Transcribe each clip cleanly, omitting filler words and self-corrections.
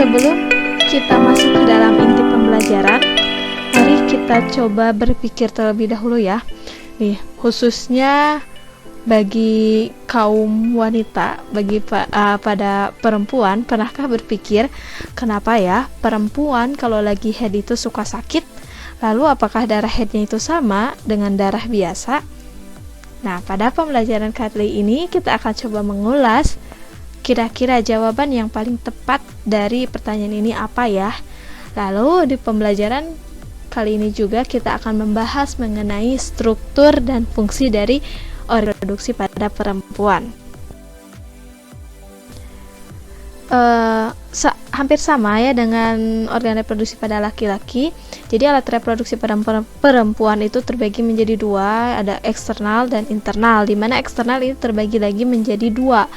sebelum kita masuk ke dalam inti pembelajaran, mari kita coba berpikir terlebih dahulu ya. Nih, khususnya bagi kaum wanita, pada perempuan, pernahkah berpikir kenapa ya perempuan kalau lagi head itu suka sakit? Lalu apakah darah headnya itu sama dengan darah biasa? Nah, pada pembelajaran kali ini kita akan coba mengulas kira-kira jawaban yang paling tepat dari pertanyaan ini apa ya. Lalu di pembelajaran kali ini juga kita akan membahas mengenai struktur dan fungsi dari organ reproduksi pada perempuan. Hampir sama ya dengan organ reproduksi pada laki-laki. Jadi alat reproduksi pada perempuan itu terbagi menjadi dua, ada eksternal dan internal, di mana eksternal itu terbagi lagi menjadi dua,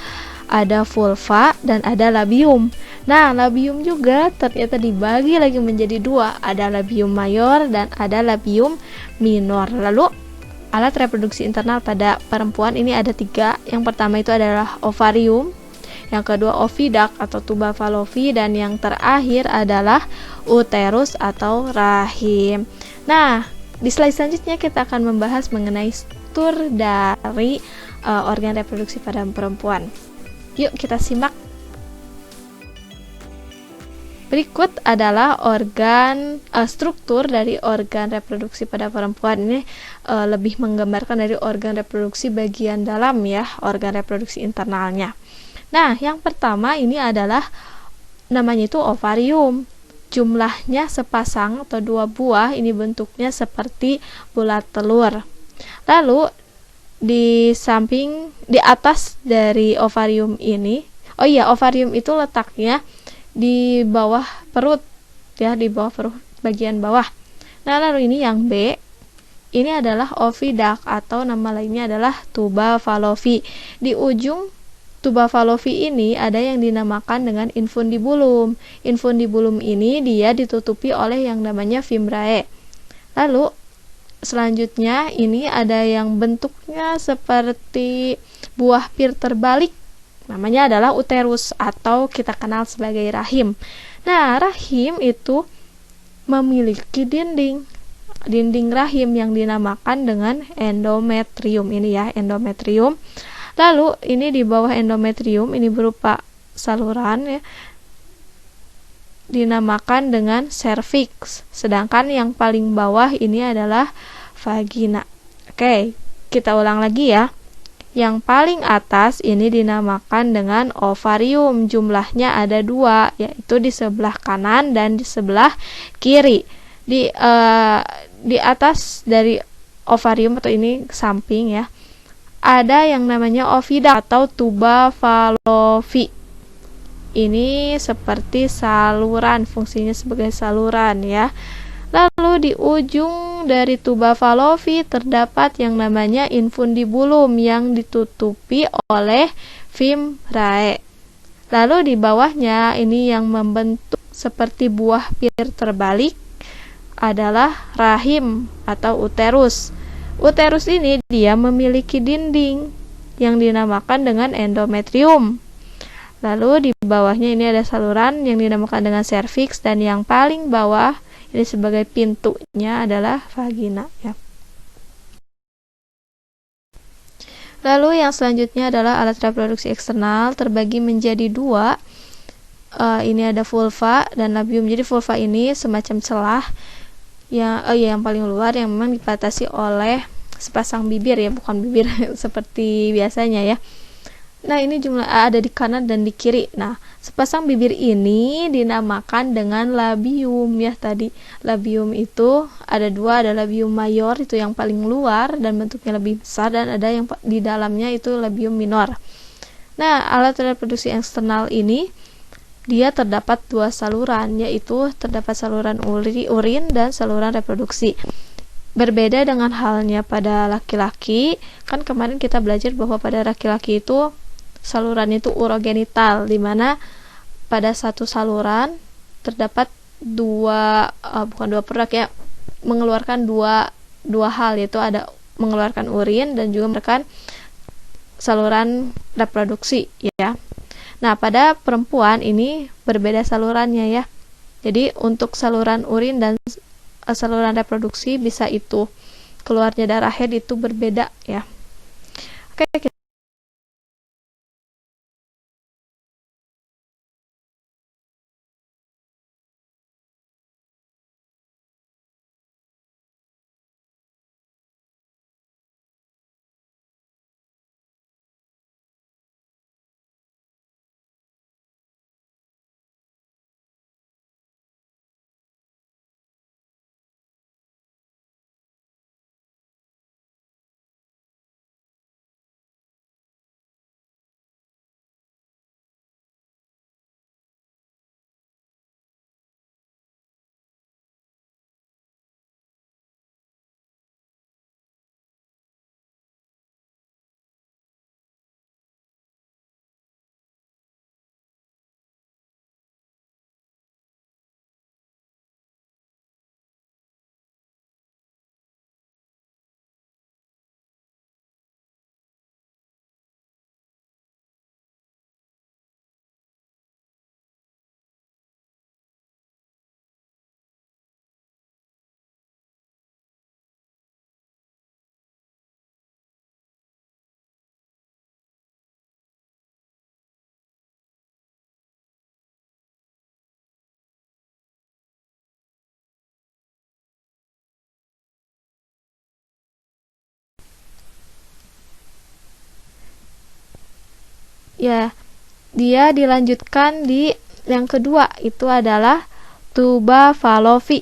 ada vulva dan ada labium. Nah, labium juga ternyata dibagi lagi menjadi dua, ada labium mayor dan ada labium minor. Lalu alat reproduksi internal pada perempuan ini ada tiga. Yang pertama itu adalah ovarium, yang kedua oviduct atau tuba Fallopi, dan yang terakhir adalah uterus atau rahim. Nah, di slide selanjutnya kita akan membahas mengenai struktur dari organ reproduksi pada perempuan. Yuk kita simak. Berikut adalah struktur dari organ reproduksi pada perempuan. Ini lebih menggambarkan dari organ reproduksi bagian dalam ya, organ reproduksi internalnya. Nah, yang pertama ini adalah namanya itu ovarium. Jumlahnya sepasang atau dua buah, ini bentuknya seperti bulat telur. Lalu di atas dari ovarium ini, ovarium itu letaknya di bawah perut ya, di bawah perut bagian bawah. Nah, lalu ini yang B, ini adalah oviduct atau nama lainnya adalah tuba Fallopi. Di ujung tuba Fallopi ini ada yang dinamakan dengan infundibulum. Infundibulum ini dia ditutupi oleh yang namanya fimbrae. Lalu selanjutnya ini ada yang bentuknya seperti buah pir terbalik, namanya adalah uterus atau kita kenal sebagai rahim. Nah, rahim itu memiliki dinding rahim yang dinamakan dengan endometrium. Ini ya, endometrium. Lalu ini di bawah endometrium ini berupa saluran ya, dinamakan dengan cervix. Sedangkan yang paling bawah ini adalah vagina. Oke, kita ulang lagi ya. Yang paling atas ini dinamakan dengan ovarium. Jumlahnya ada dua, yaitu di sebelah kanan dan di sebelah kiri. Di atas dari ovarium atau ini samping ya, ada yang namanya oviduct atau tuba Fallopi. Ini seperti saluran, fungsinya sebagai saluran ya. Lalu di ujung dari tuba Fallopi terdapat yang namanya infundibulum yang ditutupi oleh fimbrae. Lalu di bawahnya ini yang membentuk seperti buah pir terbalik adalah rahim atau uterus. Uterus ini dia memiliki dinding yang dinamakan dengan endometrium. Lalu di bawahnya ini ada saluran yang dinamakan dengan cervix, dan yang paling bawah ini sebagai pintunya adalah vagina ya. Lalu yang selanjutnya adalah alat reproduksi eksternal, terbagi menjadi dua. Ini ada vulva dan labium. Jadi vulva ini semacam celah yang paling luar yang memang dibatasi oleh sepasang bibir ya, bukan bibir seperti biasanya ya. Nah, ini jumlah ada di kanan dan di kiri. Nah, sepasang bibir ini dinamakan dengan labium ya tadi. Labium itu ada dua, ada labium mayor itu yang paling luar dan bentuknya lebih besar, dan ada yang di dalamnya itu labium minor. Nah, alat reproduksi eksternal ini dia terdapat dua saluran, yaitu terdapat saluran urin dan saluran reproduksi. Berbeda dengan halnya pada laki-laki, kan kemarin kita belajar bahwa pada laki-laki itu saluran itu urogenital, di mana pada satu saluran terdapat bukan dua produk ya, mengeluarkan dua hal, yaitu ada mengeluarkan urin dan juga mengeluarkan saluran reproduksi ya. Nah, pada perempuan ini berbeda salurannya ya. Jadi untuk saluran urin dan saluran reproduksi bisa itu keluarnya darah head itu berbeda ya. Oke, ya, dia dilanjutkan di yang kedua itu adalah tuba Fallopi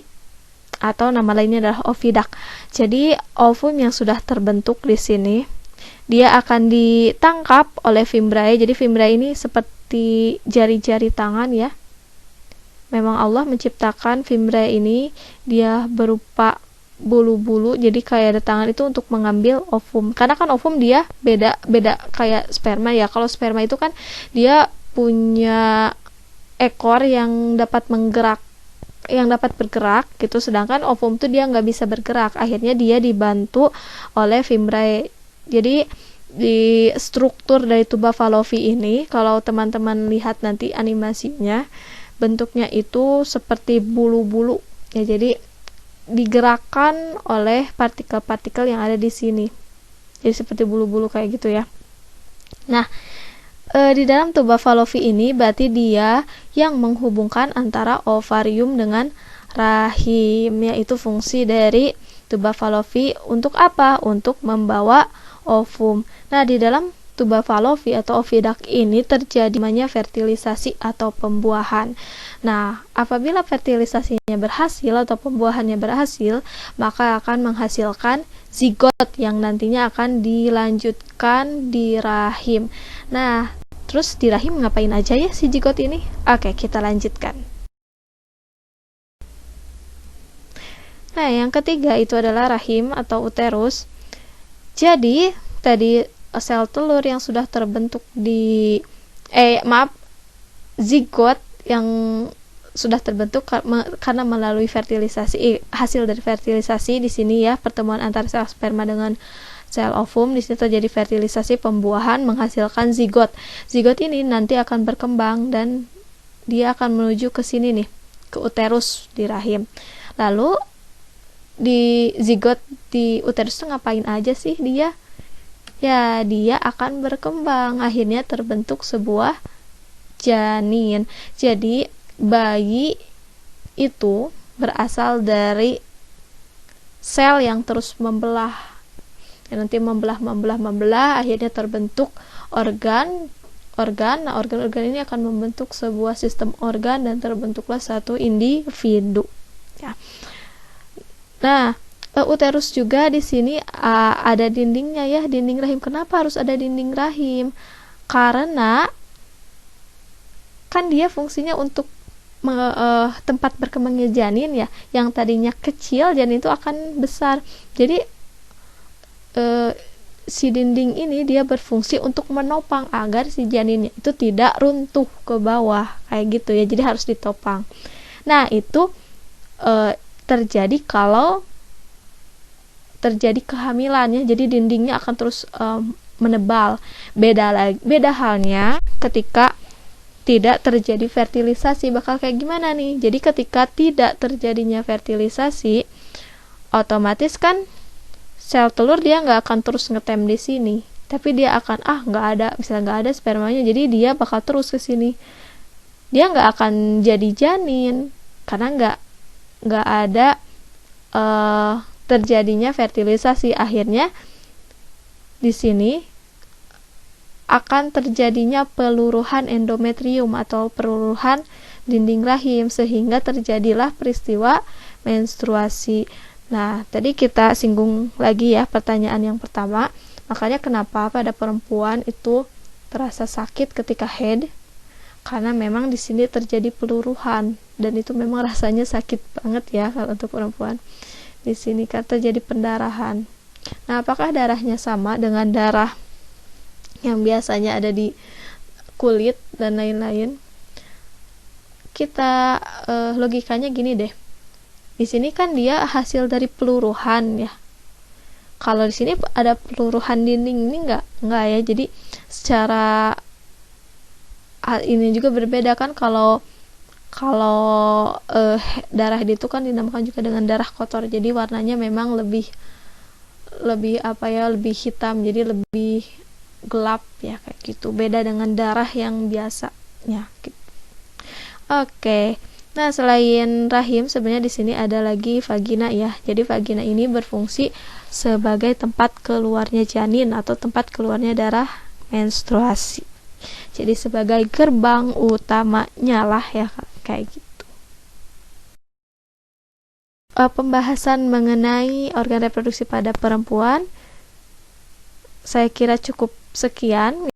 atau nama lainnya adalah oviduct. Jadi ovum yang sudah terbentuk di sini dia akan ditangkap oleh fimbriae. Jadi fimbriae ini seperti jari-jari tangan ya. Memang Allah menciptakan fimbriae ini dia berupa bulu-bulu, jadi kayak ada tangan itu untuk mengambil ovum. Karena kan ovum dia beda kayak sperma ya. Kalau sperma itu kan dia punya ekor yang dapat bergerak gitu, sedangkan ovum tuh dia nggak bisa bergerak. Akhirnya dia dibantu oleh fimbriae. Jadi di struktur dari tuba Fallopi ini, kalau teman-teman lihat nanti animasinya, bentuknya itu seperti bulu-bulu ya. Jadi digerakkan oleh partikel-partikel yang ada di sini. Jadi seperti bulu-bulu kayak gitu ya. Nah, di dalam tuba Fallopi ini berarti dia yang menghubungkan antara ovarium dengan rahim, yaitu fungsi dari tuba Fallopi untuk apa? Untuk membawa ovum. Nah, di dalam tuba Fallopi atau oviduct ini terjadi namanya fertilisasi atau pembuahan. Nah, apabila fertilisasinya berhasil atau pembuahannya berhasil, maka akan menghasilkan zigot yang nantinya akan dilanjutkan di rahim. Nah, terus di rahim ngapain aja ya si zigot ini? Oke, kita lanjutkan. Nah, yang ketiga itu adalah rahim atau uterus. Jadi, tadi sel telur yang sudah terbentuk di zigot yang sudah terbentuk karena melalui fertilisasi, hasil dari fertilisasi di sini ya, pertemuan antara sel sperma dengan sel ovum, di situ terjadi fertilisasi pembuahan menghasilkan zigot. Zigot ini nanti akan berkembang dan dia akan menuju ke sini nih, ke uterus di rahim. Lalu di zigot di uterus itu ngapain aja sih dia? Ya, dia akan berkembang, akhirnya terbentuk sebuah janin. Jadi bayi itu berasal dari sel yang terus membelah, yang nanti membelah, akhirnya terbentuk organ. Nah, organ-organ ini akan membentuk sebuah sistem organ dan terbentuklah satu individu ya. Nah, uterus juga di sini ada dindingnya ya, dinding rahim. Kenapa harus ada dinding rahim? Karena kan dia fungsinya untuk tempat berkembangnya janin ya, yang tadinya kecil janin itu akan besar. Jadi si dinding ini dia berfungsi untuk menopang agar si janinnya itu tidak runtuh ke bawah kayak gitu ya. Jadi harus ditopang. Nah, itu terjadi kalau terjadi kehamilannya, jadi dindingnya akan terus menebal. Beda halnya ketika tidak terjadi fertilisasi. Bakal kayak gimana nih? Jadi ketika tidak terjadinya fertilisasi, otomatis kan sel telur dia nggak akan terus ngetem di sini, tapi dia akan nggak ada, misalnya nggak ada spermanya, jadi dia bakal terus ke sini. Dia nggak akan jadi janin karena nggak ada terjadinya fertilisasi. Akhirnya di sini akan terjadinya peluruhan endometrium atau peluruhan dinding rahim, sehingga terjadilah peristiwa menstruasi. Nah, tadi kita singgung lagi ya pertanyaan yang pertama, makanya kenapa pada perempuan itu terasa sakit ketika haid, karena memang di sini terjadi peluruhan dan itu memang rasanya sakit banget ya kalau untuk perempuan. Di sini kan terjadi pendarahan. Nah, apakah darahnya sama dengan darah yang biasanya ada di kulit dan lain-lain? Kita logikanya gini deh. Di sini kan dia hasil dari peluruhan ya. Kalau di sini ada peluruhan dinding, ini enggak ya. Jadi secara ini juga berbeda kan, kalau darah itu kan dinamakan juga dengan darah kotor. Jadi warnanya memang lebih lebih hitam, jadi lebih gelap ya, kayak gitu. Beda dengan darah yang biasanya gitu. Oke. Nah, selain rahim sebenarnya di sini ada lagi vagina ya. Jadi vagina ini berfungsi sebagai tempat keluarnya janin atau tempat keluarnya darah menstruasi. Jadi sebagai gerbang utamanya lah ya, kayak gitu. Pembahasan mengenai organ reproduksi pada perempuan saya kira cukup sekian.